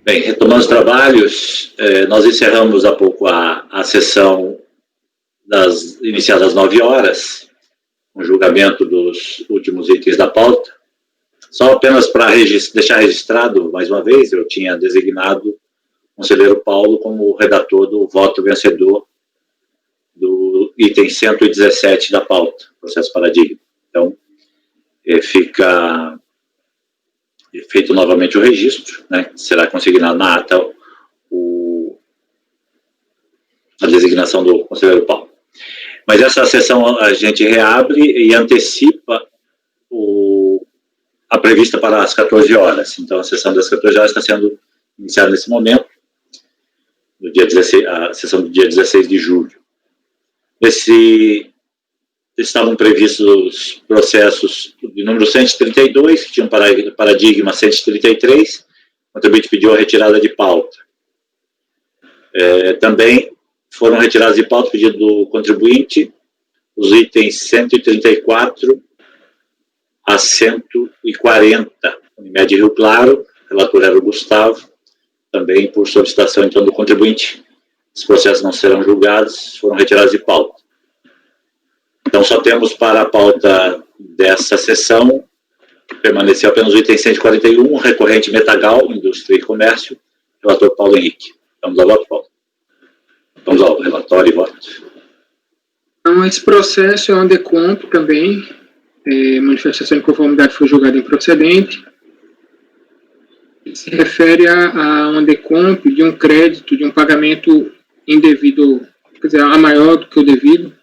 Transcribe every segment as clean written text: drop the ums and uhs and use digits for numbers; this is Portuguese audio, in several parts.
Bem, retomando os trabalhos, nós encerramos há pouco a sessão iniciada às 9 horas, com o julgamento dos últimos itens da pauta. Só apenas para deixar registrado, mais uma vez, eu tinha designado o conselheiro Paulo como redator do voto vencedor do item 117 da pauta, processo paradigma. Então, fica feito novamente o registro, né? Será consignado na ata a designação do conselheiro Paulo. Mas essa sessão a gente reabre e antecipa a prevista para as 14 horas. Então, a sessão das 14 horas está sendo iniciada nesse momento, no dia 16, a sessão do dia 16 de julho. Estavam previstos os processos de número 132, que tinha um paradigma 133, o contribuinte pediu a retirada de pauta. Também foram retirados de pauta, pedido do contribuinte, os itens 134 a 140, Unimed Rio Claro, o relator era o Gustavo, também por solicitação então do contribuinte, os processos não serão julgados, foram retirados de pauta. Então, só temos para a pauta dessa sessão, permaneceu apenas o item 141, recorrente Metagal, Indústria e Comércio, relator Paulo Henrique. Vamos ao voto, Paulo. Vamos ao relatório e voto. Então, esse processo é um decomp também, manifestação de conformidade foi julgada improcedente. Se refere a um decomp de um crédito, de um pagamento indevido, quer dizer, a maior do que o devido,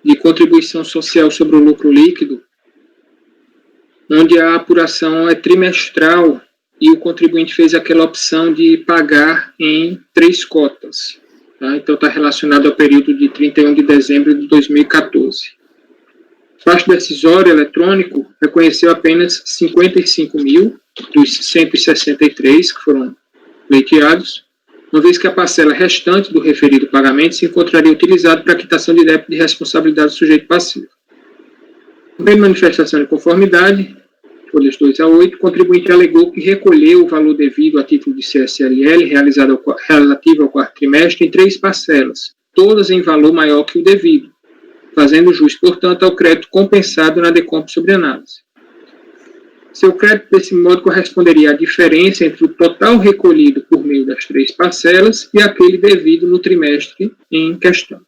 de contribuição social sobre o lucro líquido, onde a apuração é trimestral e o contribuinte fez aquela opção de pagar em 3 cotas. Tá? Então, está relacionado ao período de 31 de dezembro de 2014. O fato decisório eletrônico reconheceu apenas 55 mil dos 163 que foram pleiteados, uma vez que a parcela restante do referido pagamento se encontraria utilizado para a quitação de débito de responsabilidade do sujeito passivo. Também manifestação de conformidade, folhas 2 a 8, o contribuinte alegou que recolheu o valor devido a título de CSLL relativo ao quarto trimestre em 3 parcelas, todas em valor maior que o devido, fazendo jus, portanto, ao crédito compensado na decomp sobre análise. Seu crédito, desse modo, corresponderia à diferença entre o total recolhido por meio das 3 parcelas e aquele devido no trimestre em questão.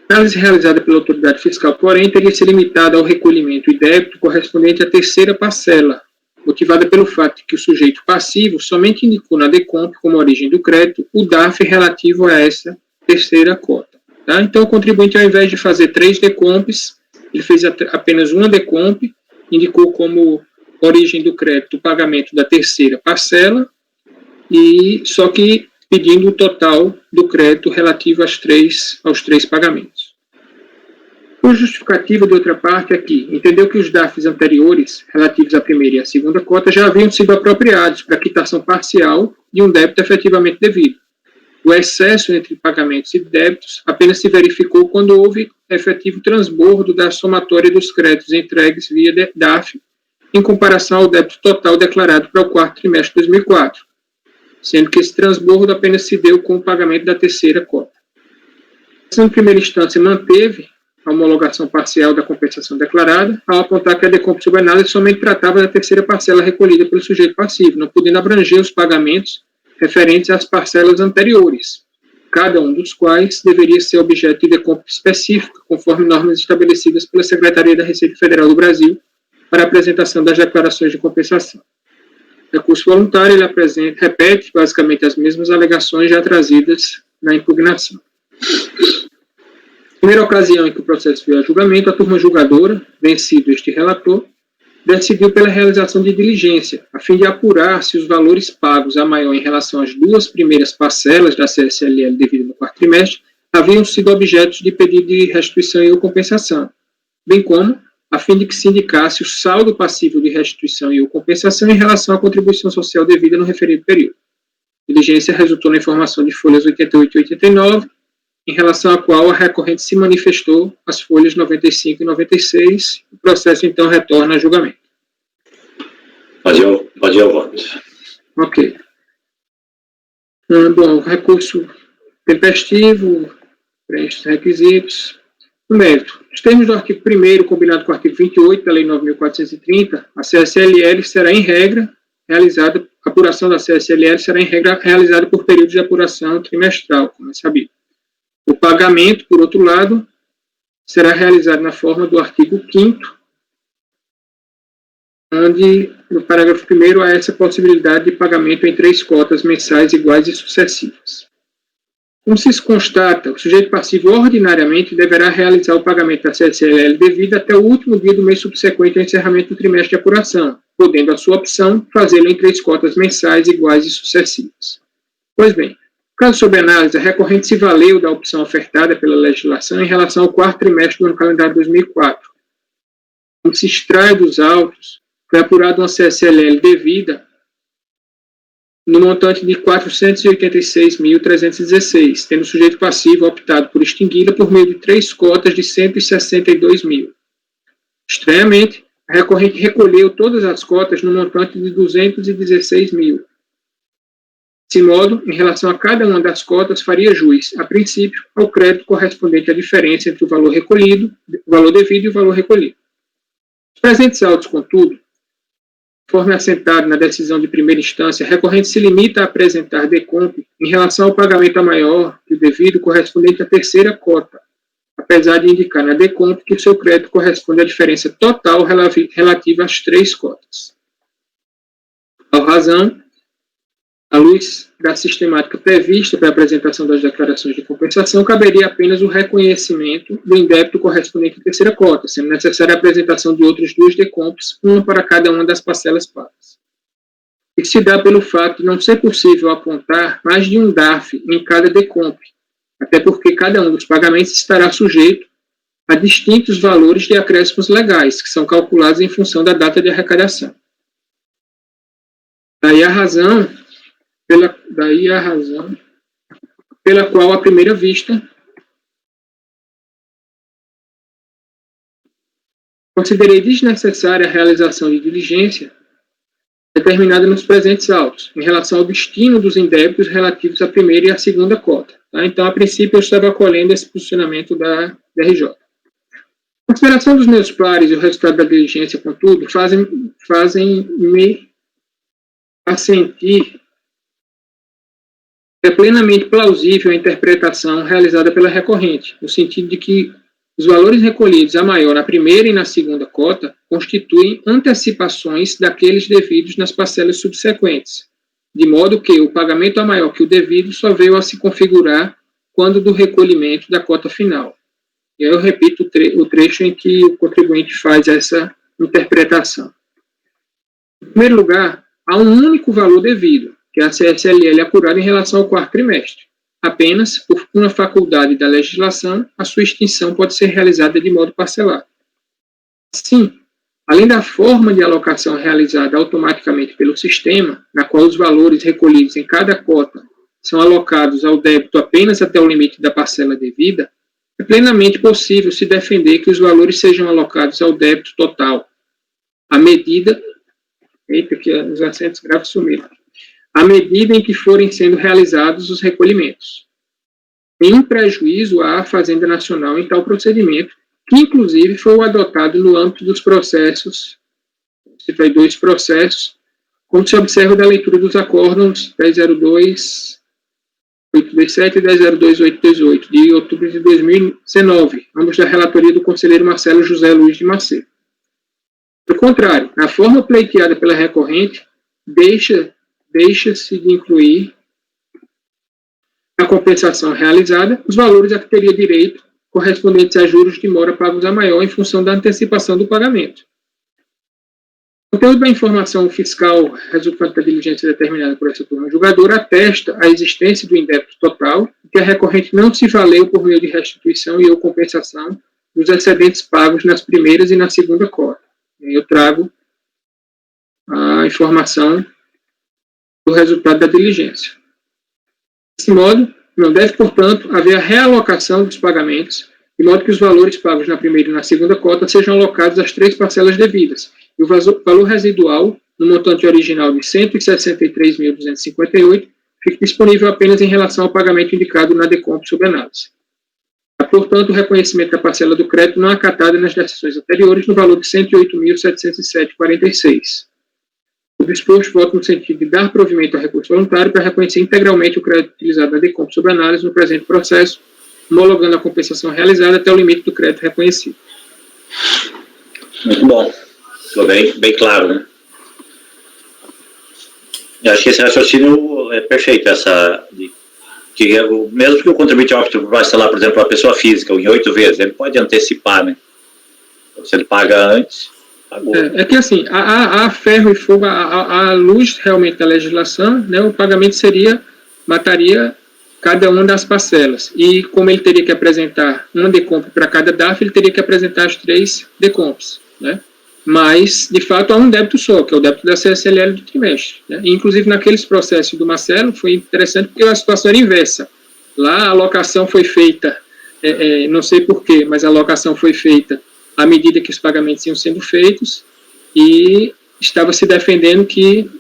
A análise realizada pela autoridade fiscal, porém, teria se limitado ao recolhimento e débito correspondente à 3ª parcela, motivada pelo fato de que o sujeito passivo somente indicou na decomp como origem do crédito o DAF relativo a essa 3ª cota. Tá? Então, o contribuinte, ao invés de fazer 3 decomps, ele fez apenas uma decomp, indicou como origem do crédito o pagamento da 3ª parcela, e só que pedindo o total do crédito relativo aos 3 pagamentos. O justificativo, de outra parte, aqui, entendeu que os DAFs anteriores, relativos à primeira e à segunda cota, já haviam sido apropriados para quitação parcial de um débito efetivamente devido. O excesso entre pagamentos e débitos apenas se verificou quando houve efetivo transbordo da somatória dos créditos entregues via DAF em comparação ao débito total declarado para o quarto trimestre de 2004, sendo que esse transbordo apenas se deu com o pagamento da 3ª cota. Em primeira instância, manteve a homologação parcial da compensação declarada, ao apontar que a decomp sob análise somente tratava da 3ª parcela recolhida pelo sujeito passivo, não podendo abranger os pagamentos referentes às parcelas anteriores, cada um dos quais deveria ser objeto de decomp específica, conforme normas estabelecidas pela Secretaria da Receita Federal do Brasil, para a apresentação das declarações de compensação. Recurso voluntário, ele repete basicamente as mesmas alegações já trazidas na impugnação. Primeira ocasião em que o processo veio a julgamento, a turma julgadora, vencido este relator, decidiu pela realização de diligência, a fim de apurar se os valores pagos a maior em relação às 2 primeiras parcelas da CSLL devido no quarto trimestre haviam sido objetos de pedido de restituição e ou compensação, bem como a fim de que se indicasse o saldo passivo de restituição e ou compensação em relação à contribuição social devida no referido período. A diligência resultou na informação de folhas 88 e 89, em relação à qual a recorrente se manifestou as folhas 95 e 96. O processo, então, retorna a julgamento. Pode ir ao voto. Ok. Bom, recurso tempestivo, preenche os requisitos. No mérito, os termos do artigo 1º, combinado com o artigo 28 da Lei 9.430, a CSLL será, em regra, realizada, a apuração da CSLL será, em regra, realizada por período de apuração trimestral, como é sabido. O pagamento, por outro lado, será realizado na forma do artigo 5º, onde, no parágrafo 1º, há essa possibilidade de pagamento em 3 cotas mensais iguais e sucessivas. Como se constata, o sujeito passivo ordinariamente deverá realizar o pagamento da CSLL devido até o último dia do mês subsequente ao encerramento do trimestre de apuração, podendo, a sua opção, fazê-lo em 3 cotas mensais iguais e sucessivas. Pois bem, no caso sob análise, a recorrente se valeu da opção ofertada pela legislação em relação ao 4º trimestre do ano calendário 2004. Como se extrai dos autos, foi apurada uma CSLL devida no montante de R$ 486.316, tendo o sujeito passivo optado por extingui-la por meio de 3 cotas de R$ 162.000. Estranhamente, a recorrente recolheu todas as cotas no montante de R$ 216.000. Desse modo, em relação a cada uma das cotas, faria jus, a princípio, ao crédito correspondente à diferença entre o valor recolhido, o valor devido e o valor recolhido. Os presentes autos, contudo, conforme assentado na decisão de primeira instância, a recorrente se limita a apresentar decomp em relação ao pagamento a maior que o devido correspondente à 3ª cota, apesar de indicar na decomp que o seu crédito corresponde à diferença total relativa às 3 cotas. Por razão, à luz da sistemática prevista para a apresentação das declarações de compensação, caberia apenas o reconhecimento do indébito correspondente à 3ª cota, sendo necessária a apresentação de outras 2 decomps, uma para cada uma das parcelas pagas. Isso se dá pelo fato de não ser possível apontar mais de um DARF em cada decomp, até porque cada um dos pagamentos estará sujeito a distintos valores de acréscimos legais, que são calculados em função da data de arrecadação. Daí a razão pela qual, à primeira vista, considerei desnecessária a realização de diligência determinada nos presentes autos, em relação ao destino dos indébitos relativos à 1ª e à 2ª cota. Tá? Então, a princípio, eu estava acolhendo esse posicionamento da DRJ. A consideração dos meus pares e o resultado da diligência, contudo, fazem-me assentir é plenamente plausível a interpretação realizada pela recorrente, no sentido de que os valores recolhidos a maior na 1ª e na 2ª cota constituem antecipações daqueles devidos nas parcelas subsequentes, de modo que o pagamento a maior que o devido só veio a se configurar quando do recolhimento da cota final. E aí eu repito o trecho em que o contribuinte faz essa interpretação. Em primeiro lugar, há um único valor devido, que é a CSLL apurada em relação ao 4º trimestre. Apenas, por uma faculdade da legislação, a sua extinção pode ser realizada de modo parcelado. Assim, além da forma de alocação realizada automaticamente pelo sistema, na qual os valores recolhidos em cada cota são alocados ao débito apenas até o limite da parcela devida, é plenamente possível se defender que os valores sejam alocados ao débito total, à medida... Eita, que os acentos graves sumiram. À medida em que forem sendo realizados os recolhimentos. Nenhum prejuízo há à Fazenda Nacional em tal procedimento, que inclusive foi o adotado no âmbito dos processos, citei 2 processos, como se observa da leitura dos acórdãos 1002-827 e 1002-828, de outubro de 2019, ambos da relatoria do conselheiro Marcelo José Luiz de Macedo. Pelo contrário, na forma pleiteada pela recorrente, deixa-se de incluir na compensação realizada os valores a que teria direito correspondentes a juros de mora pagos a maior em função da antecipação do pagamento. O conteúdo da informação fiscal resultante da diligência determinada por essa turma julgadora atesta a existência do indébito total e que a recorrente não se valeu por meio de restituição e ou compensação dos excedentes pagos nas 1ª e na 2ª cota. Eu trago a informação do resultado da diligência. Desse modo, não deve, portanto, haver a realocação dos pagamentos, de modo que os valores pagos na 1ª e na 2ª cota sejam alocados às 3 parcelas devidas, e o valor residual, no montante original de R$ 163.258, fique disponível apenas em relação ao pagamento indicado na DECOMP sob análise. Portanto, o reconhecimento da parcela do crédito não acatada nas decisões anteriores no valor de R$ 108.707,46. O disposto voto no sentido de dar provimento ao recurso voluntário para reconhecer integralmente o crédito utilizado na DECOMP sob análise no presente processo, homologando a compensação realizada até o limite do crédito reconhecido. Muito bom. Ficou bem claro, né? Eu acho que esse raciocínio é perfeito, mesmo que o contribuinte opte por parcelar, por exemplo, a pessoa física em 8 vezes, ele pode antecipar, né? Então, se ele paga antes, pagou. É que assim, a ferro e fogo, a luz realmente da legislação, né, o pagamento mataria cada uma das parcelas. E como ele teria que apresentar uma DECOMP para cada DAF, ele teria que apresentar as 3 DECOMPs, né? Mas, de fato, há um débito só, que é o débito da CSLL do trimestre, né? E, inclusive, naqueles processos do Marcelo, foi interessante porque a situação era inversa. Lá, a alocação foi feita, não sei porquê, mas a alocação foi feita à medida que os pagamentos iam sendo feitos e estava se defendendo que,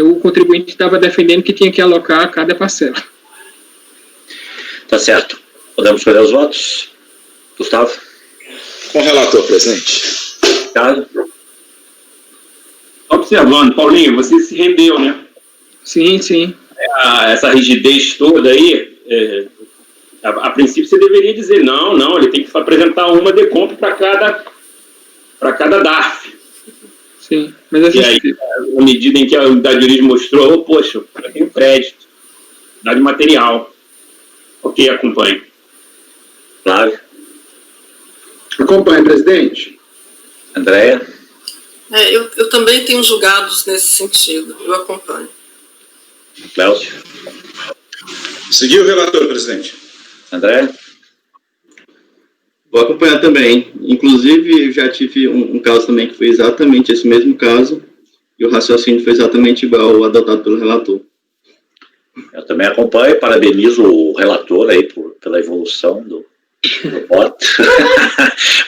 o contribuinte estava defendendo que tinha que alocar cada parcela. Tá certo. Podemos escolher os votos? Gustavo? Com o relator presente. Ricardo? Observando, Paulinho, você se rendeu, né? Sim, sim. Essa rigidez toda aí, a princípio você deveria dizer, não, ele tem que apresentar uma DECOMP para cada DARF. Sim, mas a gente... E aí, na medida em que a unidade de origem mostrou, poxa, eu tenho crédito, unidade material. Ok, acompanho. Flávio? Acompanhe, presidente. Andréia? Eu também tenho julgados nesse sentido. Eu acompanho. Cláudio? Seguir o relator, presidente. André? Vou acompanhar também. Inclusive, já tive um caso também que foi exatamente esse mesmo caso, e o raciocínio foi exatamente igual ao adotado pelo relator. Eu também acompanho, parabenizo o relator aí pela evolução do voto,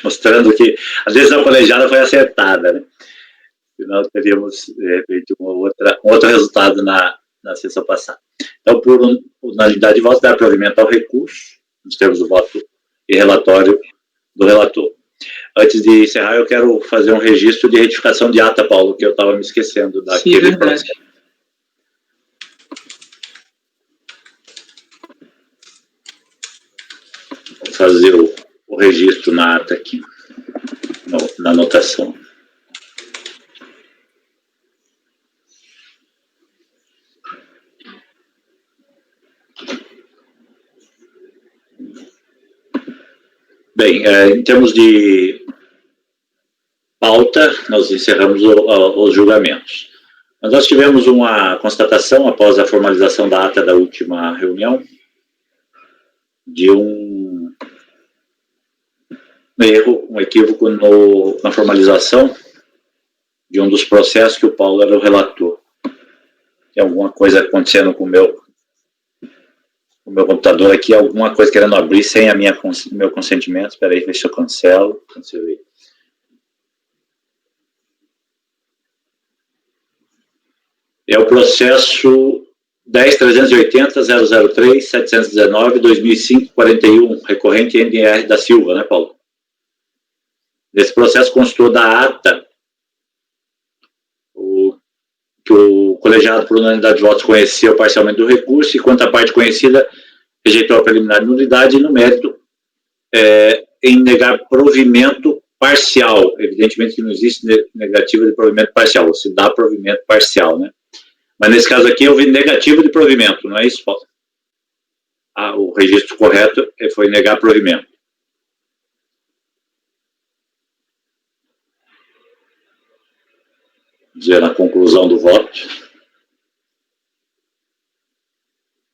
mostrando que a decisão planejada foi acertada, né? Senão teríamos, de repente, um outro resultado na sessão passada. Então, por unanimidade de votos, dar provimento ao recurso, nos termos do voto e relatório do relator. Antes de encerrar, eu quero fazer um registro de retificação de ata, Paulo, que eu estava me esquecendo daquele processo. Vou fazer o registro na ata aqui, na anotação. Bem, em termos de pauta, nós encerramos os julgamentos. Mas nós tivemos uma constatação, após a formalização da ata da última reunião, de um erro, um equívoco na formalização de um dos processos que o Paulo era o relator. Tem alguma coisa acontecendo com o meu computador aqui, alguma coisa querendo abrir sem o meu consentimento. Espera aí, deixa eu cancelo. Cancelei. É o processo 10.380.003.719.2005.41, recorrente NR da Silva, né, Paulo? Esse processo constou da ata que o colegiado por unanimidade de votos conheceu parcialmente do recurso, e quanto à parte conhecida, rejeitou a preliminar de nulidade e no mérito em negar provimento parcial. Evidentemente que não existe negativa de provimento parcial, se dá provimento parcial, né? Mas nesse caso aqui houve negativa de provimento, não é isso, Paulo? O registro correto foi negar provimento. Dizer na conclusão do voto.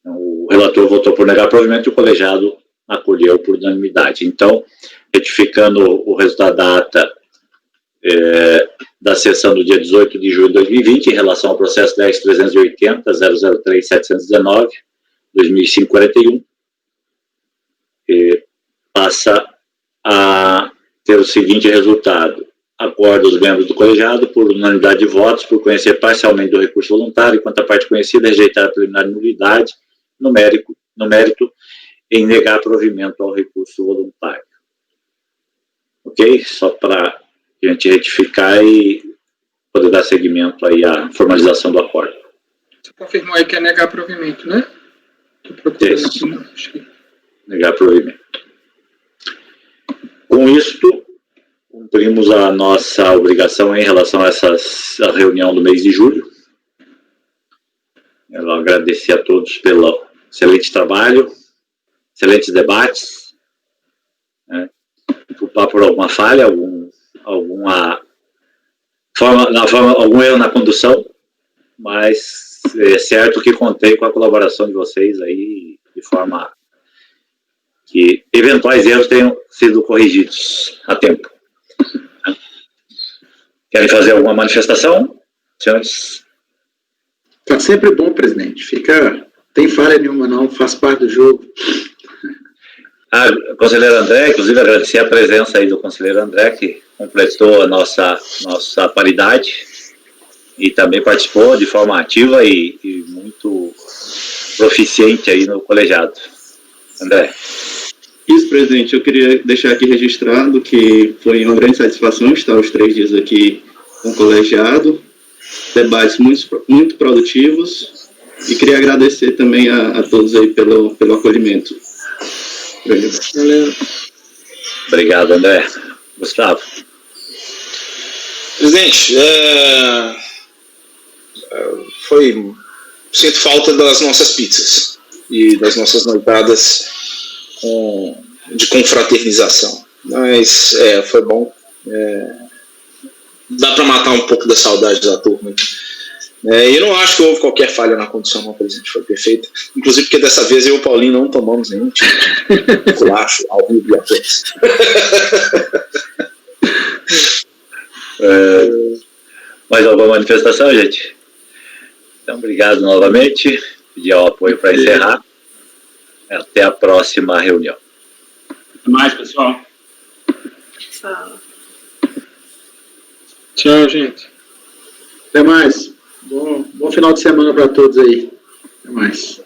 O relator votou por negar provimento e o colegiado acolheu por unanimidade. Então, retificando o resultado da ata da sessão do dia 18 de julho de 2020, em relação ao processo 10.380.003.719.2005.41, passa a ter o seguinte resultado: acorda os membros do colegiado, por unanimidade de votos, por conhecer parcialmente do recurso voluntário, enquanto a parte conhecida rejeitar a preliminar nulidade no mérito em negar provimento ao recurso voluntário. Ok? Só para a gente retificar e poder dar seguimento aí à formalização do acordo. Você confirmou aí que é negar provimento, né? Isso. Negar provimento. Com isto, cumprimos a nossa obrigação em relação a essa reunião do mês de julho. Eu agradecer a todos pelo excelente trabalho, excelentes debates. Né? Desculpar por alguma falha, algum erro na condução, mas é certo que contei com a colaboração de vocês aí, de forma que eventuais erros tenham sido corrigidos a tempo. Querem fazer alguma manifestação, senhores? Tá sempre bom, presidente. Tem falha nenhuma não, faz parte do jogo. Conselheiro André, inclusive agradecer a presença aí do conselheiro André, que completou a nossa paridade e também participou de forma ativa e muito proficiente aí no colegiado. André. Isso, presidente, eu queria deixar aqui registrado que foi uma grande satisfação estar os 3 dias aqui com o colegiado, debates muito produtivos, e queria agradecer também a todos aí pelo acolhimento. Valeu. Obrigado, André. Gustavo. Presidente, sinto falta das nossas pizzas e das nossas noitadas de confraternização, mas foi bom. Dá para matar um pouco da saudade da turma. Eu não acho que houve qualquer falha na condução, não, presidente, foi perfeita. Inclusive porque dessa vez eu e o Paulinho não tomamos nenhum tipo de culacho ao vivo e a todos. Mais alguma manifestação, gente? Então, obrigado novamente. Pedir o apoio para encerrar. Até a próxima reunião. Até mais, pessoal. Tchau. Tchau, gente. Até mais. Bom final de semana para todos aí. Até mais.